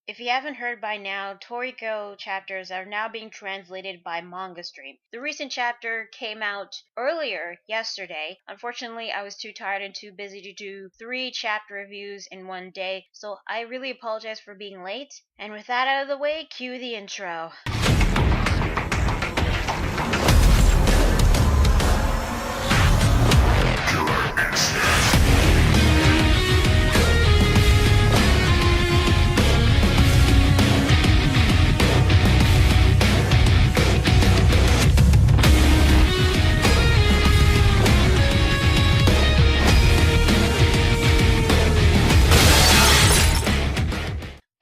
If you haven't heard by now, Toriko chapters are now being translated by Manga Stream. The recent chapter came out earlier yesterday. Unfortunately, I was too tired and too busy to do 3 chapter reviews in one day, so I really apologize for being late. And with that out of the way, cue the intro.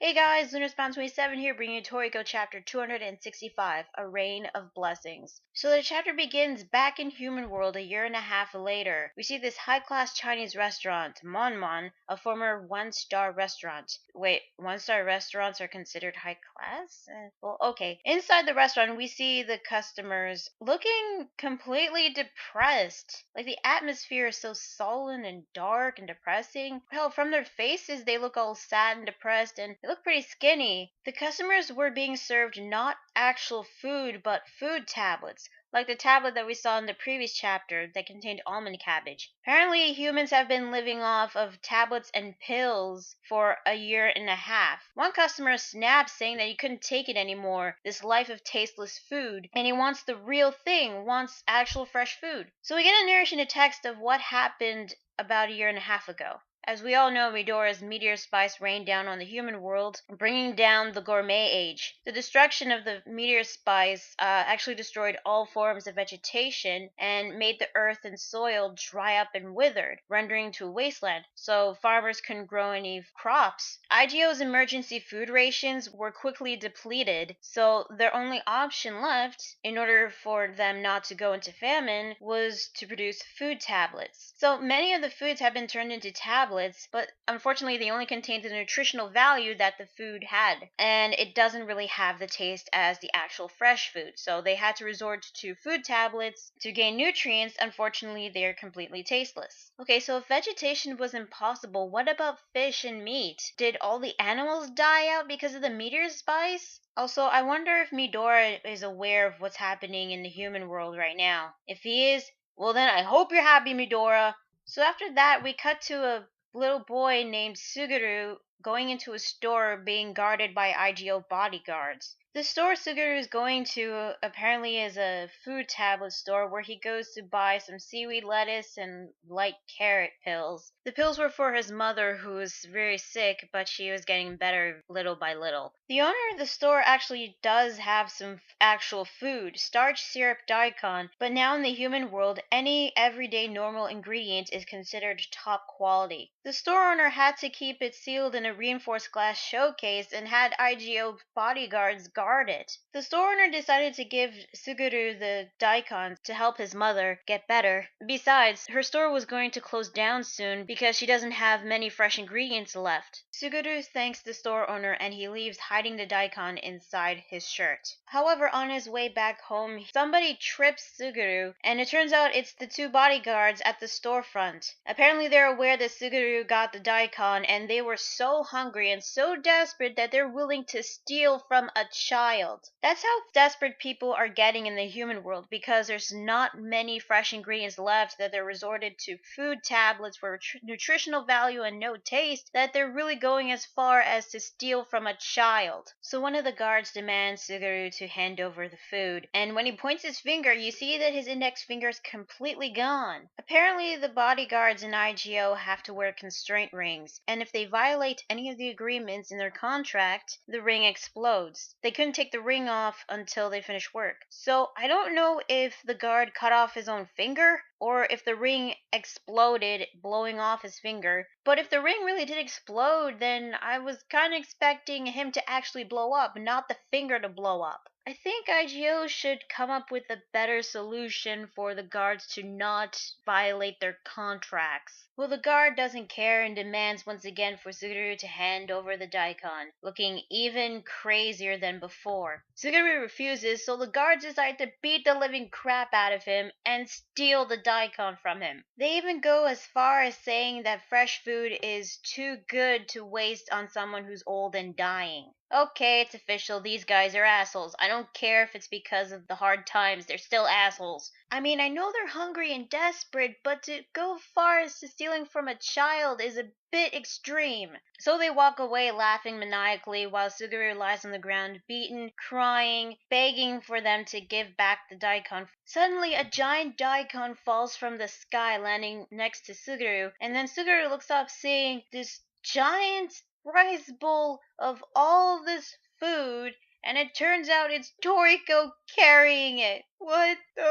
Hey guys, LunarSpawn27 here, bringing you Toriko chapter 265, A Reign of Blessings. So the chapter begins back in human world a year and a half later. We see this high-class Chinese restaurant, Mon, a former one-star restaurant. Wait, one-star restaurants are considered high-class? Well, okay. Inside the restaurant, we see the customers looking completely depressed. Like, the atmosphere is so sullen and dark and depressing. Hell, from their faces, they look all sad and depressed, and they look pretty skinny. The customers were being served not actual food, but food tablets, like the tablet that we saw in the previous chapter that contained almond cabbage. Apparently, humans have been living off of tablets and pills for a year and a half. One customer snapped, saying that he couldn't take it anymore, this life of tasteless food, and he wants the real thing, wants actual fresh food. So we get a narration in text of what happened about a year and a half ago. As we all know, Midoriya's Meteor Spice rained down on the human world, bringing down the Gourmet Age. The destruction of the Meteor Spice actually destroyed all forms of vegetation and made the earth and soil dry up and withered, rendering to a wasteland, so farmers couldn't grow any crops. IGO's emergency food rations were quickly depleted, so their only option left, in order for them not to go into famine, was to produce food tablets. So many of the foods have been turned into tablets, but unfortunately they only contain the nutritional value that the food had, and it doesn't really have the taste as the actual fresh food. So they had to resort to food tablets to gain nutrients. Unfortunately, they're completely tasteless. Okay, so if vegetation was impossible, what about fish and meat? Did all the animals die out because of the meteor spice? Also, I wonder if Midoriya is aware of what's happening in the human world right now. If he is, well then I hope you're happy, Midoriya. So after that, we cut to a little boy named Suguru going into a store being guarded by IGO bodyguards. The store Suguru is going to apparently is a food tablet store where he goes to buy some seaweed lettuce and light carrot pills. The pills were for his mother, who was very sick, but she was getting better little by little. The owner of the store actually does have some actual food, starch syrup daikon, but now in the human world, any everyday normal ingredient is considered top quality. The store owner had to keep it sealed in a reinforced glass showcase and had IGO bodyguards guard it. The store owner decided to give Suguru the daikon to help his mother get better. Besides, her store was going to close down soon because she doesn't have many fresh ingredients left. Suguru thanks the store owner and he leaves, hiding the daikon inside his shirt. However, on his way back home, somebody trips Suguru, and it turns out it's the 2 bodyguards at the storefront. Apparently they're aware that Suguru got the daikon, and they were so hungry and so desperate that they're willing to steal from a child. That's how desperate people are getting in the human world, because there's not many fresh ingredients left, that they're resorted to food tablets for nutritional value and no taste, that they're really going as far as to steal from a child. So one of the guards demands Suguru to hand over the food, and when he points his finger, you see that his index finger is completely gone. Apparently the bodyguards in IGO have to wear constraint rings, and if they violate any of the agreements in their contract, the ring explodes. They couldn't take the ring off until they finish work. So I don't know if the guard cut off his own finger, or if the ring exploded, blowing off his finger. But if the ring really did explode, then I was kind of expecting him to actually blow up, not the finger to blow up. I think IGO should come up with a better solution for the guards to not violate their contracts. Well, the guard doesn't care and demands once again for Suguru to hand over the daikon, looking even crazier than before. Suguru refuses, so the guards decide to beat the living crap out of him and steal the daikon from him. They even go as far as saying that fresh food is too good to waste on someone who's old and dying. Okay, it's official. These guys are assholes. I don't care if it's because of the hard times. They're still assholes. I mean, I know they're hungry and desperate, but to go far as to stealing from a child is a bit extreme. So they walk away laughing maniacally while Suguru lies on the ground, beaten, crying, begging for them to give back the daikon. Suddenly, a giant daikon falls from the sky, landing next to Suguru, and then Suguru looks up, seeing this giant rice bowl of all this food, and it turns out it's Toriko carrying it. What the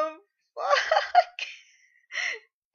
fuck?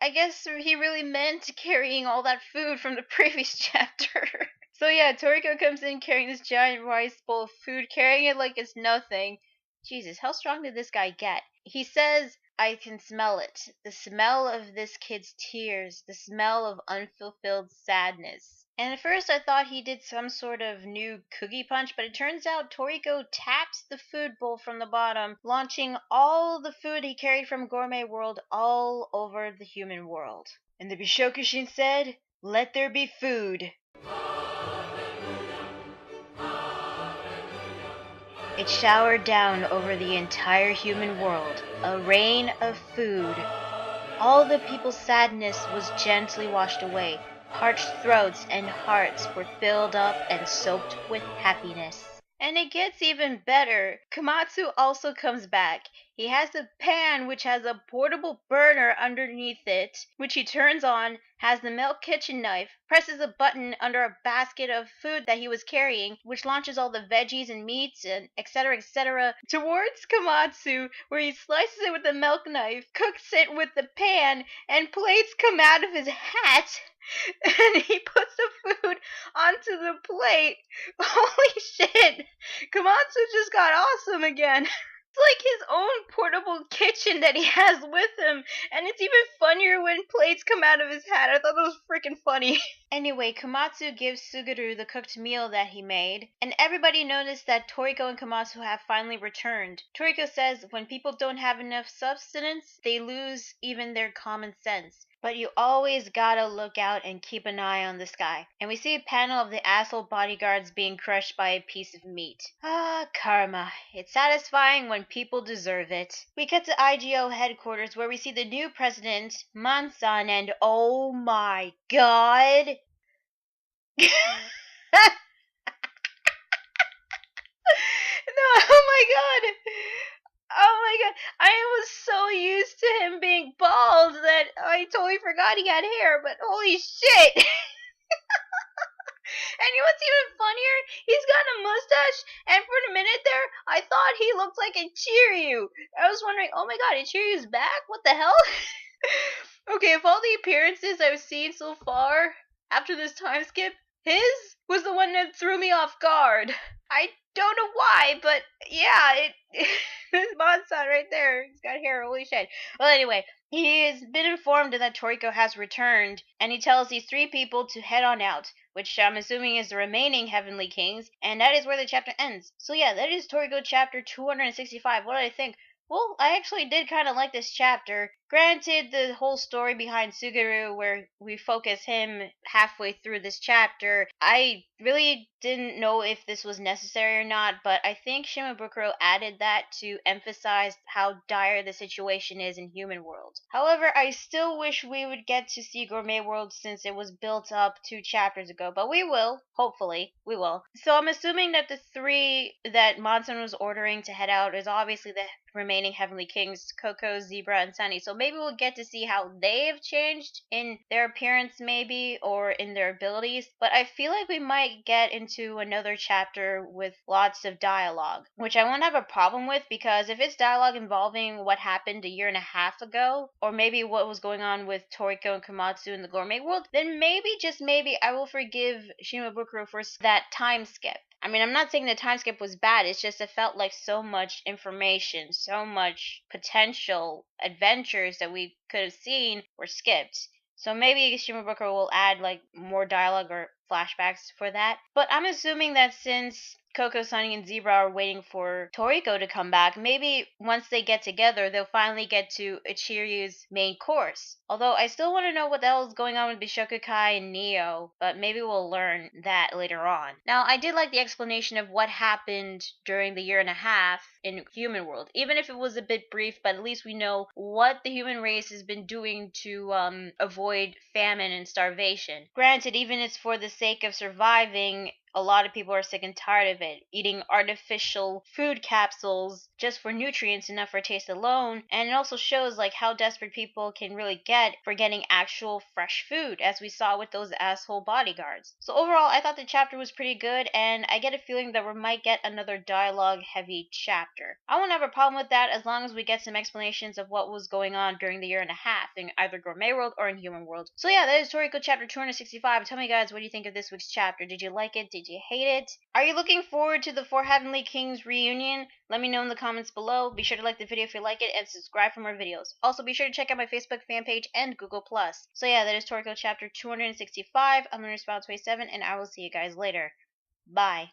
I guess he really meant carrying all that food from the previous chapter. So yeah, Toriko comes in carrying this giant rice bowl of food, carrying it like it's nothing. Jesus, how strong did this guy get? He says, I can smell it. The smell of this kid's tears. The smell of unfulfilled sadness. And at first I thought he did some sort of new cookie punch, but it turns out Toriko taps the food bowl from the bottom, launching all the food he carried from Gourmet World all over the human world. And the Bishokushin said, let there be food. It showered down over the entire human world, a rain of food. All the people's sadness was gently washed away. Parched throats and hearts were filled up and soaked with happiness. And it gets even better. Komatsu also comes back. He has a pan which has a portable burner underneath it, which he turns on, has the milk kitchen knife, presses a button under a basket of food that he was carrying, which launches all the veggies and meats and etc. towards Komatsu, where he slices it with the milk knife, cooks it with the pan, and plates come out of his hat. And he puts the food onto the plate. Holy shit! Komatsu just got awesome again. It's like his own portable kitchen that he has with him, and it's even funnier when plates come out of his hat. I thought that was freaking funny. Anyway, Komatsu gives Suguru the cooked meal that he made, and everybody noticed that Toriko and Komatsu have finally returned. Toriko says when people don't have enough substance, they lose even their common sense. But you always gotta look out and keep an eye on the sky. And we see a panel of the asshole bodyguards being crushed by a piece of meat. Ah, karma. It's satisfying when people deserve it. We cut to IGO headquarters where we see the new president, Mansan, and oh my god. No, oh my god. Oh my god, I was so used to him being bald that I totally forgot he had hair, but holy shit! And you know what's even funnier? He's got a mustache, and for a minute there, I thought he looked like a Chiryu. I was wondering, oh my god, a Chiryu's back? What the hell? Okay, of all the appearances I've seen so far, after this time skip, his was the one that threw me off guard. I don't know why, but yeah, this Mansan right there, he's got hair, holy shit. Well, anyway, he has been informed that Toriko has returned, and he tells these three people to head on out, which I'm assuming is the remaining Heavenly Kings, and that is where the chapter ends. So yeah, that is Toriko chapter 265. What did I think? Well, I actually did kind of like this chapter. Granted, the whole story behind Suguru, where we focus him halfway through this chapter, I really didn't know if this was necessary or not, but I think Shimabukuro added that to emphasize how dire the situation is in Human World. However, I still wish we would get to see Gourmet World since it was built up 2 chapters ago, but we will. Hopefully, we will. So I'm assuming that the 3 that Mansan was ordering to head out is obviously the remaining Heavenly Kings, Coco, Zebra, and Sunny. So maybe we'll get to see how they've changed in their appearance maybe, or in their abilities. But I feel like we might get into another chapter with lots of dialogue, which I won't have a problem with, because if it's dialogue involving what happened a year and a half ago, or maybe what was going on with Toriko and Komatsu in the Gourmet World, then maybe, just maybe, I will forgive Shimabukuro for that time skip. I mean, I'm not saying the time skip was bad. It's just it felt like so much information, so much potential adventures that we could have seen were skipped. So maybe Shimabukuro will add like more dialogue or flashbacks for that. But I'm assuming that since Coco, Sunny, and Zebra are waiting for Toriko to come back, maybe once they get together, they'll finally get to Ichiryu's main course. Although I still want to know what the hell is going on with Bishoku Kai and Neo, but maybe we'll learn that later on. Now, I did like the explanation of what happened during the year and a half in Human World, even if it was a bit brief, but at least we know what the human race has been doing to avoid famine and starvation. Granted, even it's for the sake of surviving, a lot of people are sick and tired of it, eating artificial food capsules just for nutrients, enough for taste alone. And it also shows like how desperate people can really get for getting actual fresh food, as we saw with those asshole bodyguards. So overall, I thought the chapter was pretty good, and I get a feeling that we might get another dialogue heavy chapter. I won't have a problem with that as long as we get some explanations of what was going on during the year and a half in either Gourmet World or in Human World. So yeah, that is Toriko chapter 265. Tell me guys, what do you think of this week's chapter? Did you like it? Did you hate it? Are you looking forward to the Four Heavenly Kings reunion? Let me know in the comments below. Be sure to like the video if you like it and subscribe for more videos. Also, be sure to check out my Facebook fan page and Google+. So yeah, that is Toriko chapter 265. I'm Lunar Spout 27, and I will see you guys later. Bye.